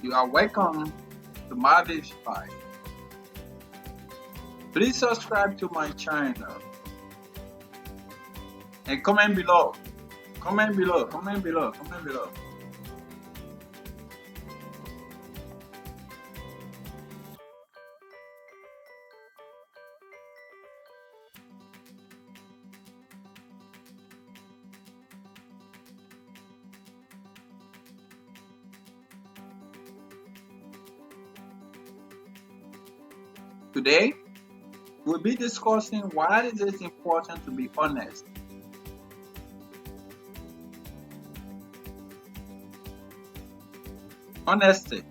You are welcome to Marvie's Life. Please subscribe to my channel and comment below. Comment below. Comment below. Comment below. Today, we'll be discussing why it is important to be honest. Honesty.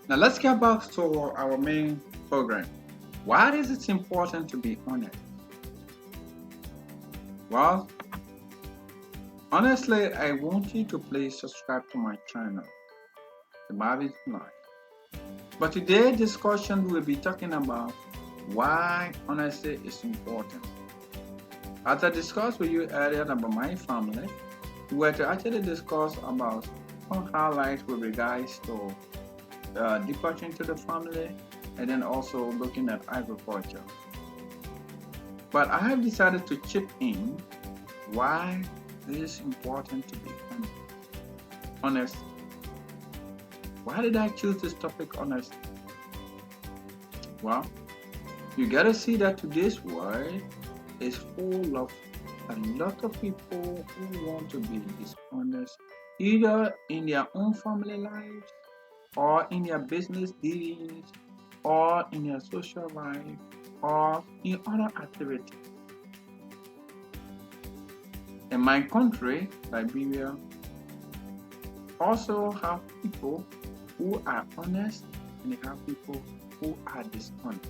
Now let's get back to our main program. Why is it important to be honest? Well, honestly, I want you to please subscribe to my channel, The Marvie's Life. But today's discussion will be talking about why honesty is important. As I discussed with you earlier about my family, we were to actually discuss about some highlights with regards to departure into the family and then also looking at agriculture. But I have decided to chip in why it is important to be honest. Why did I choose this topic, honest? Well, you gotta see that today's world is full of a lot of people who want to be dishonest, either in their own family lives, or in their business dealings, or in their social life, or in other activities. In my country, Liberia, also have people who are honest and they have people who are dishonest.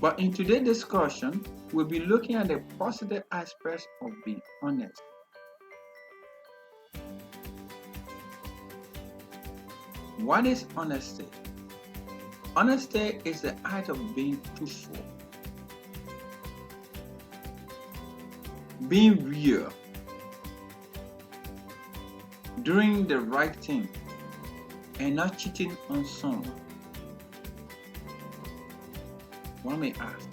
But in today's discussion, we'll be looking at the positive aspects of being honest. What is honesty? Honesty is the art of being truthful, being real, doing the right thing, and not cheating on someone. One may ask,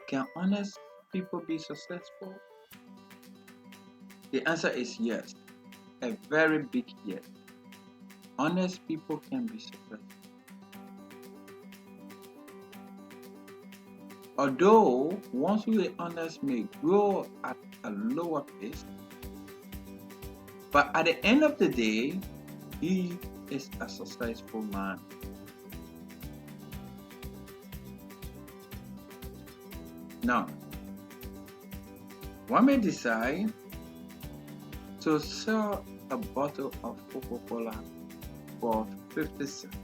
can honest people be successful? The answer is yes, a very big yes. Honest people can be successful. Although once we are honest may grow at a lower pace, but at the end of the day, he is a successful man. Now, one may decide to sell a bottle of Coca-Cola for 50 cents.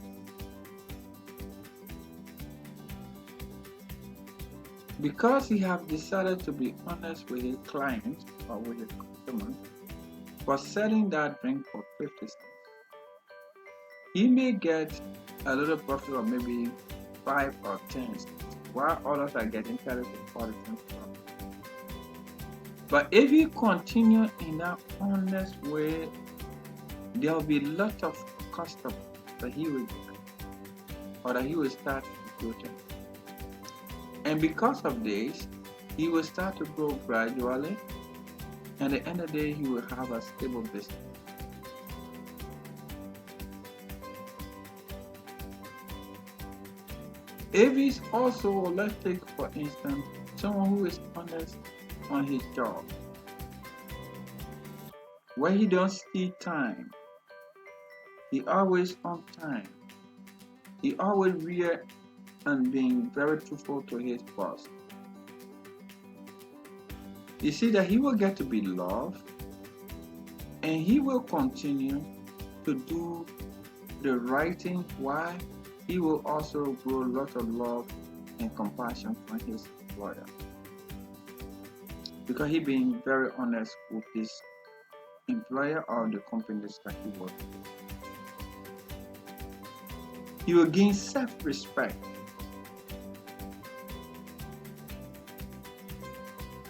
Because he have decided to be honest with his client or with his customer for selling that drink for 50 cents, he may get a little profit of maybe 5 or 10 cents, while others are getting 30 to 40 cents profit. But if you continue in that honest way, there will be a lot of customers that he will get, or that he will start recruiting. And because of this, he will start to grow gradually, and at the end of the day, he will have a stable business. If he's also, let's take for instance, someone who is honest on his job, where he don't steal time, he always on time, he always real and being very truthful to his boss. You see that he will get to be loved, and he will continue to do the right thing. Why? He will also grow a lot of love and compassion from his employer, because he being very honest with his employer or the companies that he works with. He will gain self-respect.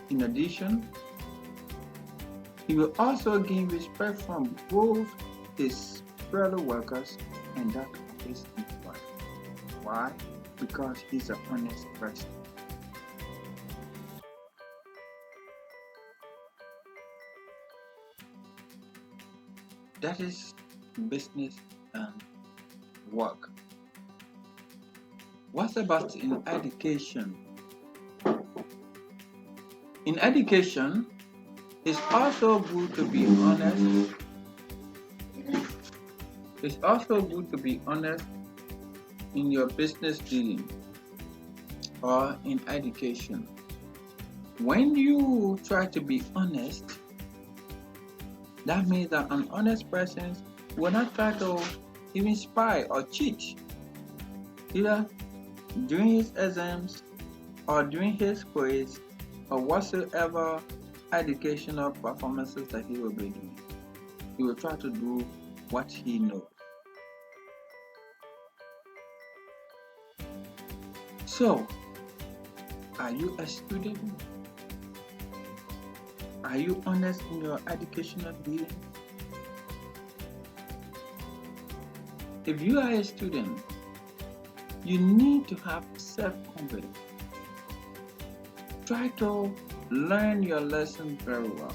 In addition, he will also gain respect from both his fellow workers and that of his employer. Why? Because he's an honest person. That is business and work. What about in education? In education, it's also good to be honest. It's also good to be honest in your business dealing or in education. When you try to be honest, that means that an honest person will not try to even spy or cheat, either during his exams or during his quiz or whatsoever educational performances that he will be doing. He will try to do what he knows. So, are you a student? Are you honest in your educational dealing? If you are a student, you need to have self-confidence. Try to learn your lesson very well.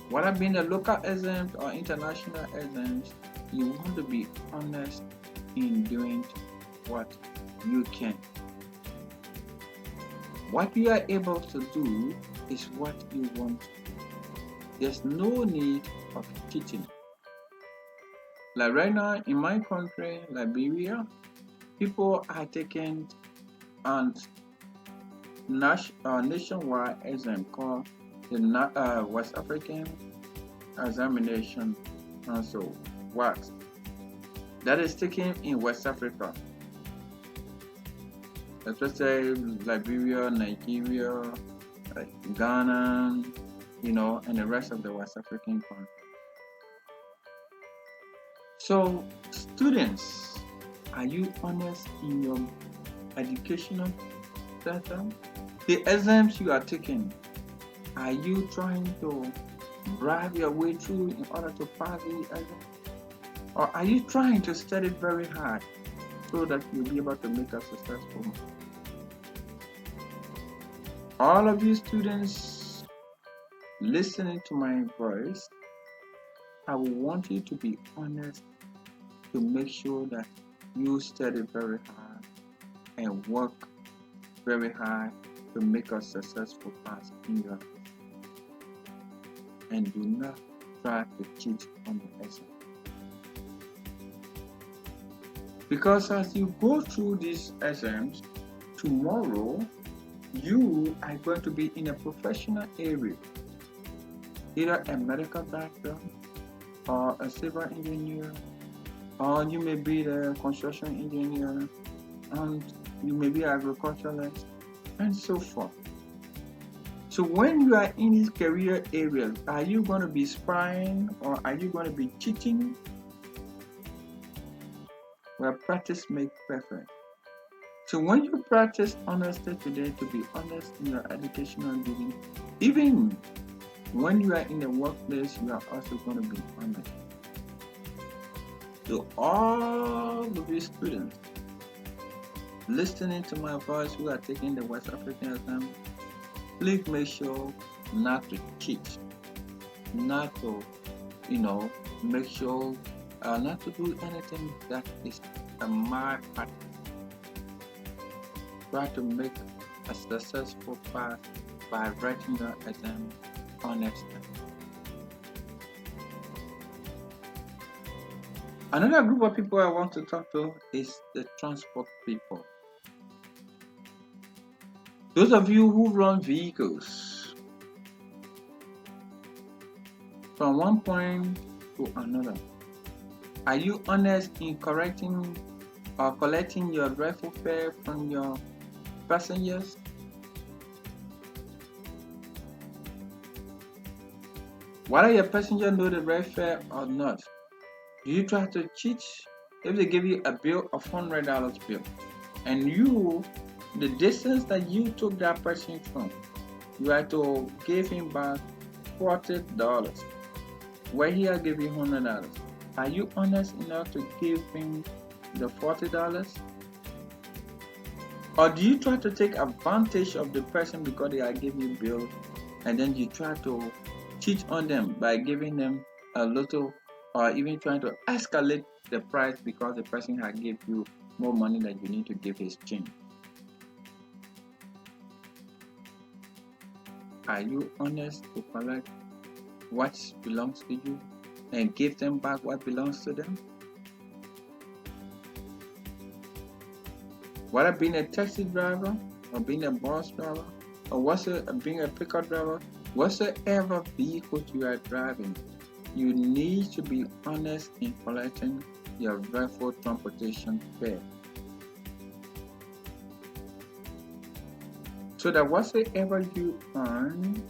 Whether being the local exams or international exams, you want to be honest in doing what you can. What you are able to do is what you want to do. There's no need of cheating. Like right now in my country, Liberia, people are taking and nationwide exam called the West African Examination Council WAX. That is taken in West Africa, especially Liberia, Nigeria, Ghana, and the rest of the West African countries. So, students, are you honest in your educational system? The exams you are taking, are you trying to drive your way through in order to pass the exam? Or are you trying to study very hard so that you'll be able to make a successful? All of you students listening to my voice, I will want you to be honest to make sure that you study very hard and work very hard to make a successful pass in your exam. And do not try to cheat on the exam. Because as you go through these exams, tomorrow you are going to be in a professional area, either a medical doctor or a civil engineer, or you may be the construction engineer, and you may be agriculturalist, and so forth. So when you are in these career areas, are you going to be spying or are you going to be cheating? Well, practice makes perfect. So when you practice honesty today, to be honest in your educational duty, even when you are in the workplace, you are also going to be honest. So all of these students listening to my voice who are taking the West African exam, please make sure not to cheat, not to, make sure not to do anything that is a malpractice. Try to make a successful pass by writing your exam honestly. Another group of people I want to talk to is the transport people. Those of you who run vehicles from one point to another, are you honest in correcting or collecting your rightful fare from your passengers? Whether your passenger know the right fare or not, do you try to cheat? If they give you a bill of $100 bill, and the distance that you took that person from, you have to give him back $40, where he has given you $100. Are you honest enough to give him the $40? Or do you try to take advantage of the person because they are giving you bill, and then you try to cheat on them by giving them a little, or even trying to escalate the price because the person has given you more money than you need to give his change? Are you honest to collect what belongs to you and give them back what belongs to them? Whether being a taxi driver or being a bus driver or being a pickup driver, whatsoever vehicle you are driving, you need to be honest in collecting your rightful transportation fare. So that whatsoever you earn,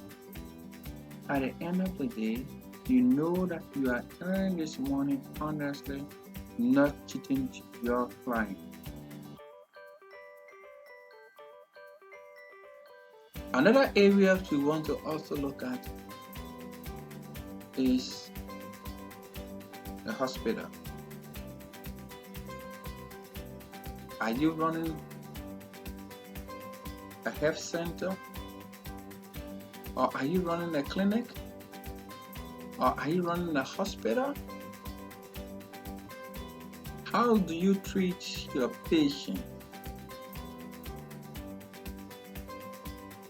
at the end of the day, you know that you are earning this money honestly, not cheating your client. Another area we want to also look at is the hospital. Are you running a health center? Or are you running a clinic? Or are you running a hospital? How do you treat your patient?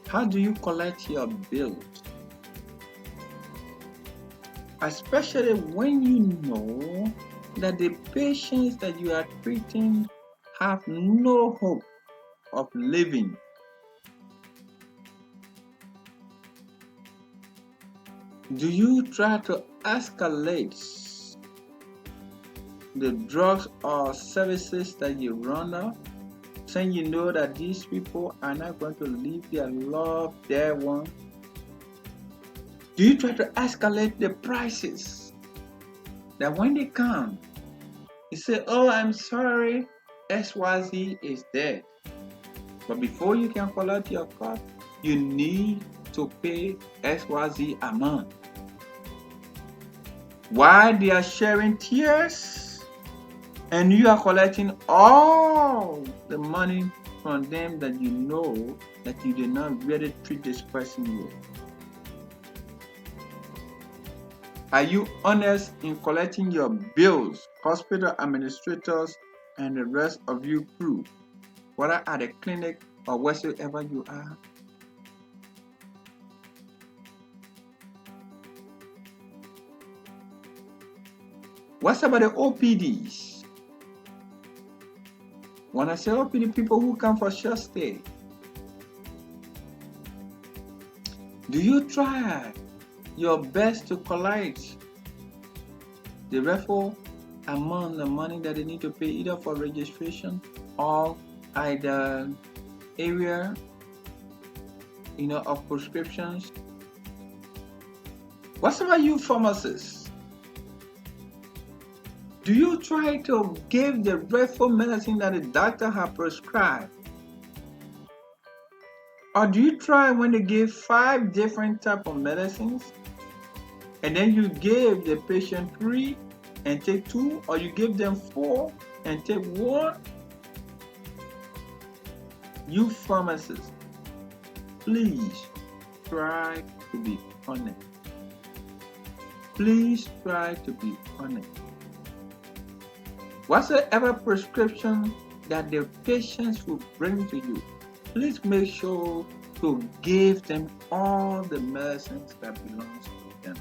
How do you collect your bills? Especially when you know that the patients that you are treating have no hope of living. Do you try to escalate the drugs or services that you run out, saying you know that these people are not going to leave their loved dear one? Do you try to escalate the prices that when they come, You say, oh, I'm sorry, XYZ is dead. But before you can collect your cut, you need to pay XYZ amount. While they are sharing tears, and you are collecting all the money from them that you know that you did not really treat this person with. Are you honest in collecting your bills, hospital administrators, and the rest of you crew, whether at the clinic or wheresoever you are? What about the OPDs? When I say OPD, people who come for short stay, do you try your best to collect the referral amount of money that they need to pay either for registration or either area of prescriptions? What about you pharmacists? Do you try to give the referral medicine that the doctor has prescribed? Or do you try when they give 5 different types of medicines and then you give the patient 3 and take 2, or you give them 4 and take 1? You pharmacists, please try to be honest. Please try to be honest. Whatsoever prescription that the patients will bring to you, please make sure to give them all the medicines that belongs to them.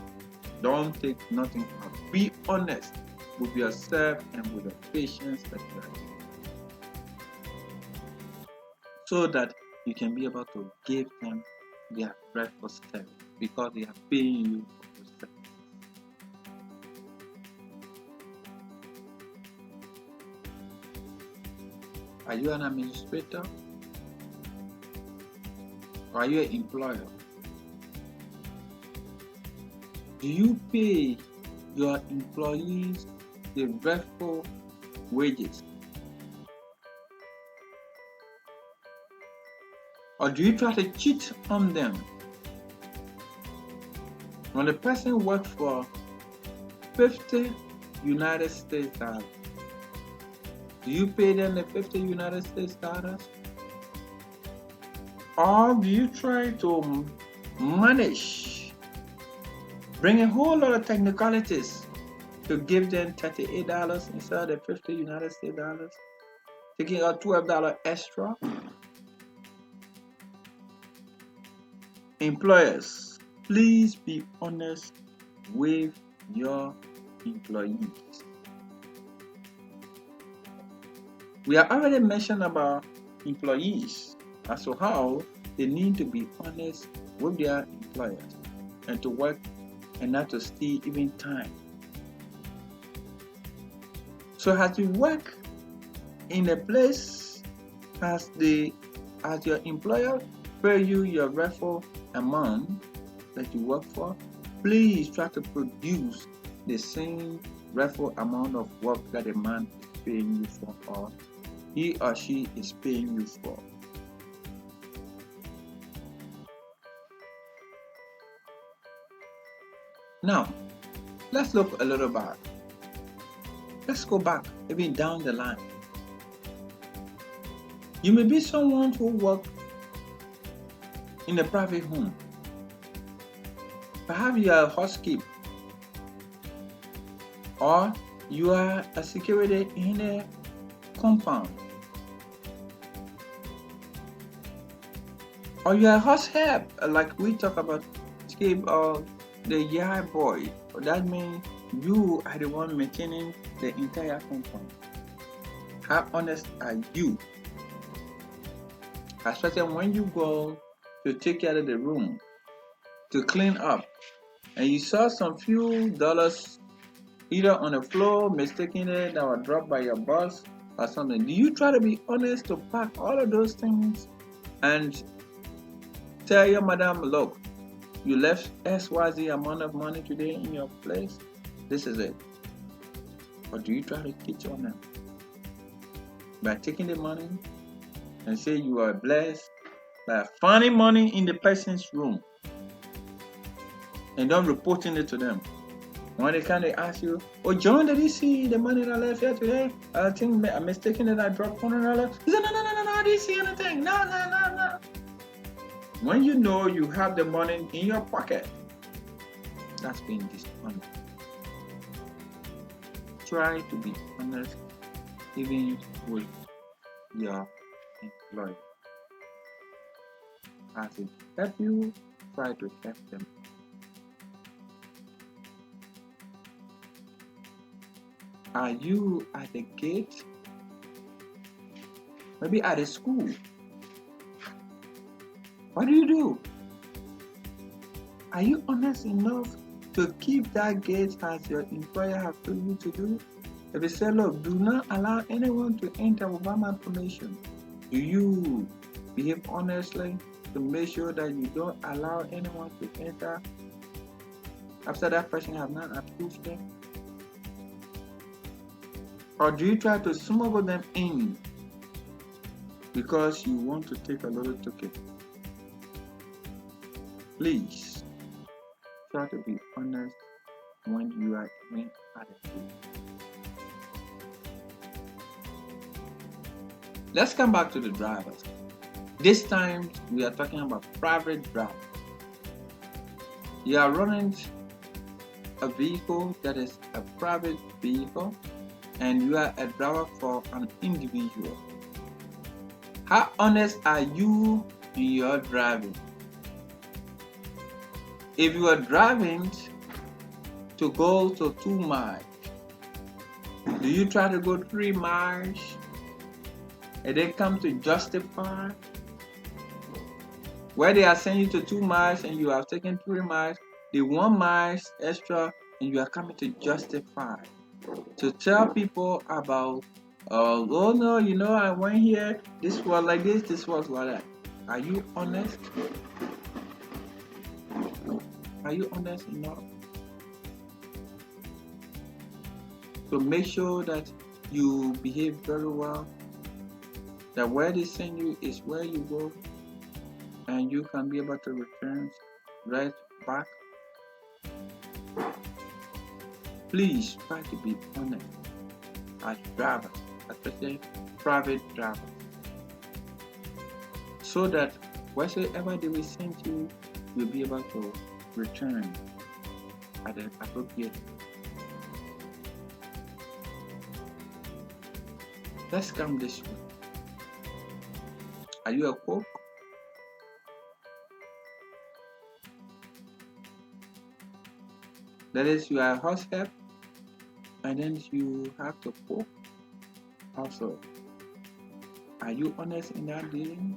Don't take nothing out. Be honest with yourself and with the patients that you are giving, so that you can be able to give them their breakfast service, because they are paying you for the service. Are you an administrator? Or are you an employer? Do you pay your employees the rightful wages? Or do you try to cheat on them? When the person works for 50 United States dollars, do you pay them the 50 United States dollars? Or do you try to manage, bring a whole lot of technicalities to give them $38 instead of the 50 United States dollars, taking out $12 extra? Employers, please be honest with your employees. We have already mentioned about employees as to how they need to be honest with their employers and to work and not to steal even time. So as you work in a place, as your employer pay you your referral amount that you work for, please try to produce the same referral amount of work that a man is paying you for, or he or she is paying you for. Now, let's look a little back. Let's go back, even down the line. You may be someone who works in a private home. Perhaps you are a housekeeper, or you are a security in a compound, or you are a house help, like we talk about or the yard boy. That means you are the one maintaining the entire compound. How honest are you? Especially when you go to take care of the room, to clean up, and you saw some few dollars either on the floor mistakenly that were dropped by your boss or something. Do you try to be honest to pack all of those things and tell your madam, look, you left XYZ amount of money today in your place? This is it. Or do you try to teach on them by taking the money and say you are blessed by finding money in the person's room and not reporting it to them? When they come, they ask you, "Oh, John, did you see the money that I left here today? I think I'm mistaken that I dropped $100." He said, No, I didn't see anything. No. When you know you have the money in your pocket, that's being dishonest. Try to be honest even with your employer. As it help you, try to help them. Are you at the gate? Maybe at a school. What do? Are you honest enough to keep that gate as your employer has told you to do? If they say, look, do not allow anyone to enter without my permission, do you behave honestly to make sure that you don't allow anyone to enter after that person has not approved them? Or do you try to smuggle them in because you want to take a little token? Please try to be honest when you are in at a gate. Let's come back to the drivers. This time we are talking about private drivers. You are running a vehicle that is a private vehicle and you are a driver for an individual. How honest are you in your driving? If you are driving to go to 2 miles, do you try to go 3 miles and then come to justify where they are sending you to 2 miles and you have taken 3 miles, the 1 mile extra, and you are coming to justify, to tell people about, oh no, you know, I went here, this was like this was like that. Are you honest? Are you honest enough to make sure that you behave very well, that where they send you is where you go and you can be able to return right back? Please try to be honest as drivers, especially private drivers, so that wheresoever they will send you, you'll be able to return at the appropriate. Let's come this way. Are you a cook? That is, you are a house help, and then you have to cook also. Are you honest in that dealing?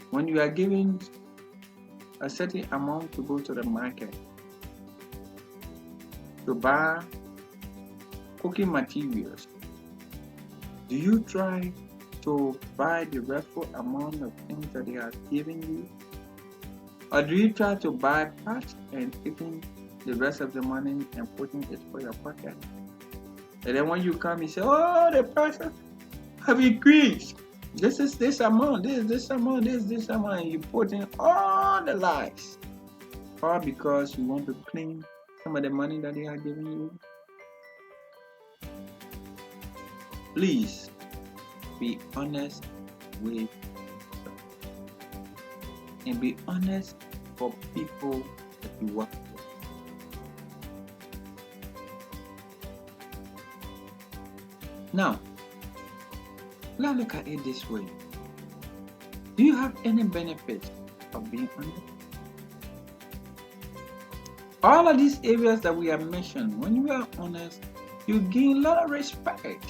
When you are given a certain amount to go to the market to buy cooking materials, do you try to buy the restful amount of things that they are giving you? Or do you try to buy parts and taking the rest of the money and putting it for your pocket? And then when you come, you say, oh, the prices have increased. This is this amount, this amount, this amount, and you put in all the lies. All because you want to claim some of the money that they are giving you. Please be honest with them. And be honest for people that you work with. Now, let's look at it this way. Do you have any benefit of being honest? All of these areas that we have mentioned, when you are honest, you gain a lot of respect.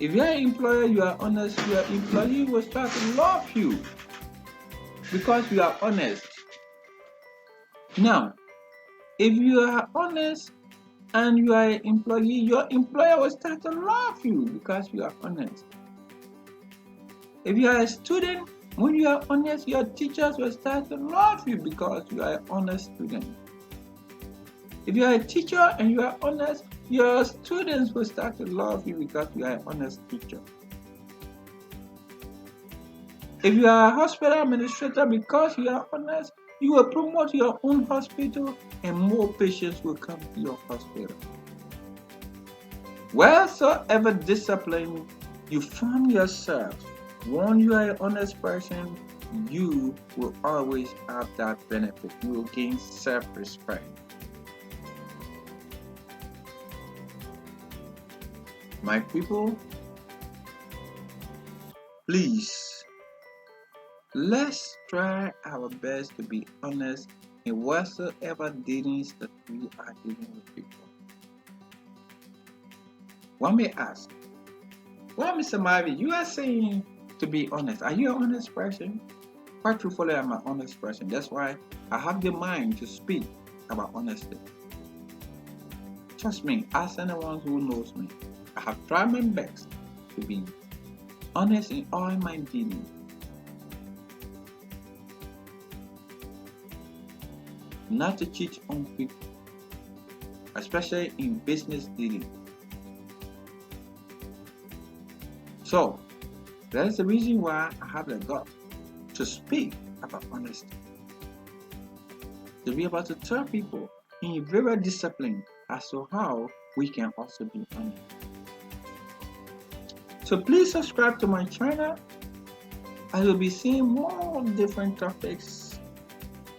If you are an employer, you are honest, your employee will start to love you because you are honest. Now, if you are honest and you are an employee, your employer will start to love you because you are honest. If you are a student, when you are honest, your teachers will start to love you because you are an honest student. If you are a teacher and you are honest, your students will start to love you because you are an honest teacher. If you are a hospital administrator, because you are honest, you will promote your own hospital and more patients will come to your hospital. Wheresoever discipline you find yourself, when you are an honest person, you will always have that benefit. You will gain self-respect. My people, please, let's try our best to be honest in whatsoever dealings that we are dealing with people. One may ask, well, Mr. Marvie, you are saying to be honest. Are you an honest person? Quite truthfully, I'm an honest person. That's why I have the mind to speak about honesty. Trust me, as anyone who knows me, I have tried my best to be honest in all my dealings. Not to cheat on people, especially in business dealing. So, that's the reason why I have the gut to speak about honesty. To be able to tell people in very disciplined as to how we can also be honest. So please subscribe to my channel. I will be seeing more different topics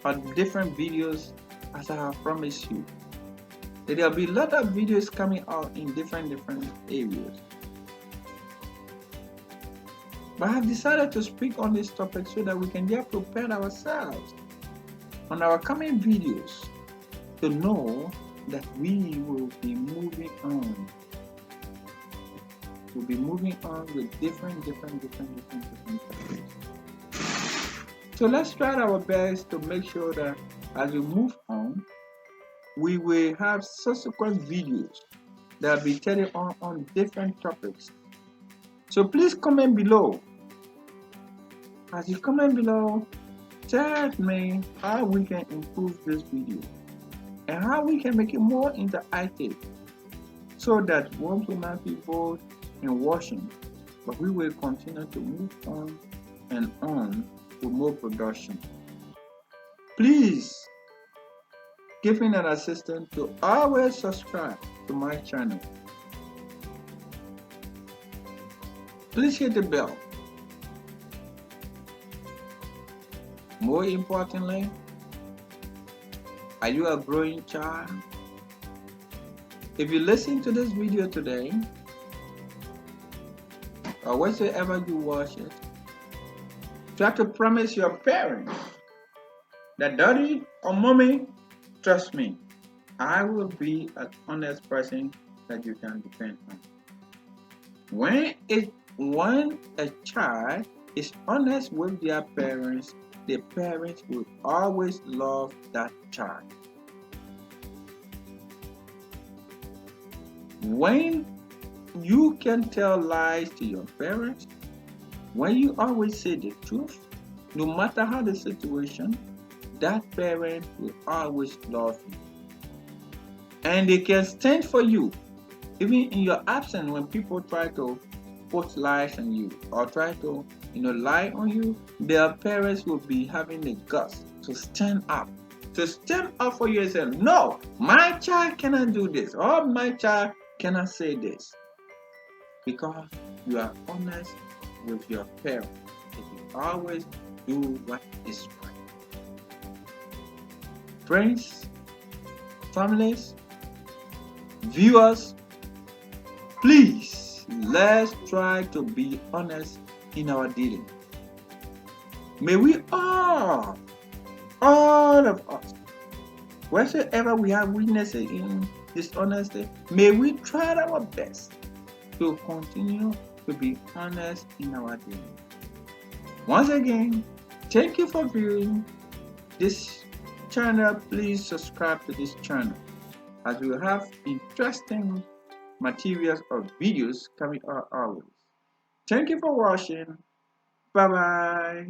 or different videos as I have promised you. There will be a lot of videos coming out in different areas. But I have decided to speak on this topic so that we can get prepared ourselves on our coming videos to know that we will be moving on. We'll be moving on with different topics. So let's try our best to make sure that as we move on, we will have subsequent videos that will be telling on different topics. So please comment below. As you comment below, tell me how we can improve this video and how we can make it more interactive so that once we not be bored and watching, but we will continue to move on and on with more production. Please give me an assistance to always subscribe to my channel. Please hit the bell. More importantly, are you a growing child? If you listen to this video today, or whatsoever you watch it, try to promise your parents that daddy or mommy, trust me, I will be an honest person that you can depend on. When a child is honest with their parents, the parents will always love that child. When you can tell lies to your parents, when you always say the truth, no matter how the situation, that parent will always love you. And they can stand for you, even in your absence when people try to put lies on you or try to lie on you. Their parents will be having the guts to stand up for you and say, no, my child cannot do this, or my child cannot say this, because you are honest with your parents. If you always do what is right. Friends, families, viewers, please, let's try to be honest in our dealing. May we all of us, wheresoever we have weaknesses in dishonesty, may we try our best to continue to be honest in our dealing. Once again, thank you for viewing this channel. Please subscribe to this channel as we have interesting materials or videos coming out always. Thank you for watching. Bye bye.